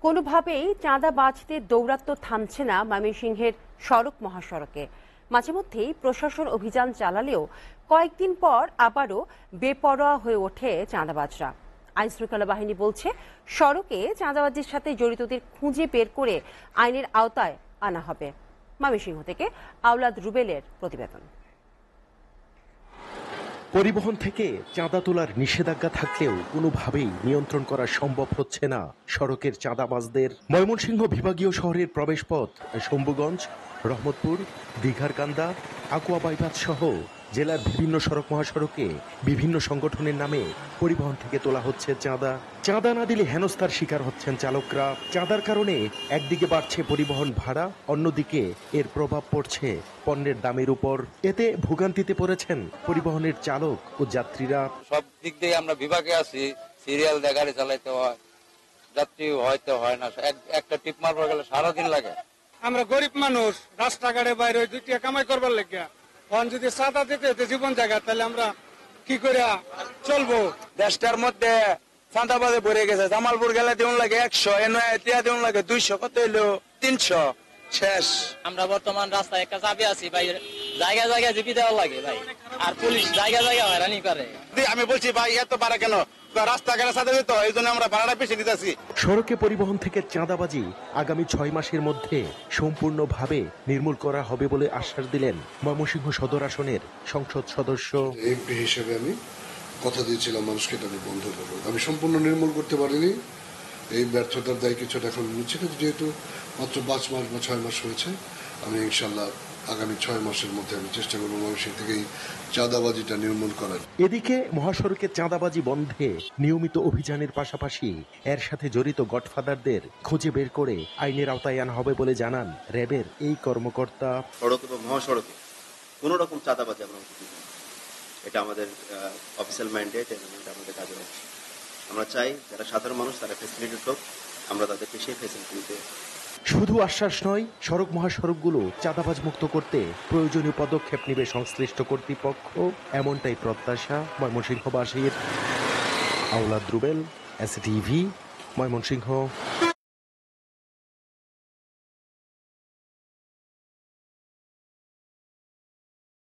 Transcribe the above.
কোনোভাবেই চাঁদাবাজদের দৌরাত্ম্য থামছে না ময়মনসিংহের সড়ক মহাসড়কে। মাঝে মধ্যেই প্রশাসন অভিযান চালালেও কয়েকদিন পর আবারও বেপরোয়া হয়ে ওঠে চাঁদাবাজরা। আইনশৃঙ্খলা বাহিনী বলছে, সড়কে চাঁদাবাজির সাথে জড়িতদের খুঁজে বের করে আইনের আওতায় আনা হবে। ময়মনসিংহ থেকে আওলাদ রুবেলের প্রতিবেদন। পরিবহন থেকে চাঁদা তোলার নিষেধাজ্ঞা থাকলেও কোনোভাবেই নিয়ন্ত্রণ করা সম্ভব হচ্ছে না সড়কের চাঁদাবাজদের। ময়মনসিংহ বিভাগীয় শহরের প্রবেশপথ শম্ভুগঞ্জ, রহমতপুর, দীঘারকান্দা, আকুয়া বাইপাস সহ জেলার বিভিন্ন সড়ক মহাসড়কে বিভিন্ন সংগঠনের নামে পরিবহন থেকে তোলা হচ্ছে চাঁদা। চাঁদা না দিলে হেনস্থার শিকার হচ্ছেন চালকরা। চাঁদার কারণে একদিকে বাড়ছে পরিবহন ভাড়া, অন্যদিকে এর প্রভাব পড়ছে পণ্যের দামের উপর। এতে ভোগান্তিতে পড়েছেন পরিবহনের চালক ও যাত্রীরা। সব দিক দিয়ে আমরা বিভাগে আছি, সিরিয়াল দিয়ে গাড়ি চালাইতে হয়, যাত্রী হয়তো হয় না, একটা টিপ মারবার গেলে সারাদিন লাগে। আমরা গরিব মানুষ, রাস্তাঘাটে বাইরে ওই দুইটা কামাই করবার লেগে যদি চাঁদা দিতে জীবন জায়গা, তাহলে আমরা কি করে চলবো? দেশটার মধ্যে চাঁদাবাজে ভরে গেছে। জামালপুর গেলে দেউন লাগে 100, এনআইটিয়া দেউন লাগে 200, কত হইলো 300, শেষ। আমরা বর্তমান রাস্তায় একটা চাপে আছি ভাই, জায়গা জায়গা জিপি দেওয়া লাগে ভাই, আর পুলিশ জায়গা জায়গা হয়রানি করে। আমি বলছি ভাই এত ভাড়া কেন? রাস্তাঘাটে চাঁদা দিতে হয়, এই জন্য আমরা ভাড়াটা বেশি দিতেছি। সড়কে পরিবহন থেকে চাঁদাবাজি আগামী 6 মাসের মধ্যে সম্পূর্ণভাবে নির্মূল করা হবে বলে আশ্বাস দিলেন ময়মনসিংহ সদর আসনের সংসদ সদস্য। এমপি হিসেবে আমি কথা দিয়েছিলাম মানুষকে এটা আমি বন্ধ করবো। আমি সম্পূর্ণ নির্মূল করতে পারিনি, এই ব্যর্থতার দায় কিছুটা এখন নিচ্ছে, কিন্তু যেহেতু মাত্র 5 মাস বা 6 মাস হয়েছে, আমি ইনশাল্লাহ আগামী 6 মাসের মধ্যে আমি চেষ্টা করবো ময়মনসিংহ থেকে এই চাঁদাবাজিটা নির্মূল করার। এদিকে মহাসড়কে চাঁদাবাজি বন্ধে নিয়মিত অভিযানের পাশাপাশি এর সাথে জড়িত গডফাদারদের খুঁজে বের করে আইনের আওতায় আনা হবে বলে জানান র্যাবের এই কর্মকর্তা। সড়ক এবং মহাসড়কে কোনো রকম চাঁদাবাজি আমরা করতে চাই, এটা আমাদের অফিসিয়াল ম্যান্ডেট এবং আমাদের কাজের অংশ। আমরা চাই যারা সাধারণ মানুষ তারা ফেসিলিটেড হোক, আমরা তাদেরকে সেই ফেসিলিটি দেব। শুধু আশ্বাস নয়, সড়ক মহাসড়কগুলো চাঁদাবাজ মুক্ত করতে প্রয়োজনীয় পদক্ষেপ নেবে সংশ্লিষ্ট কর্তৃপক্ষ, এমনটাই প্রত্যাশা ময়মনসিংহবাসীর। আওলাদ রুবেল, এসটিভি, ময়মনসিংহ।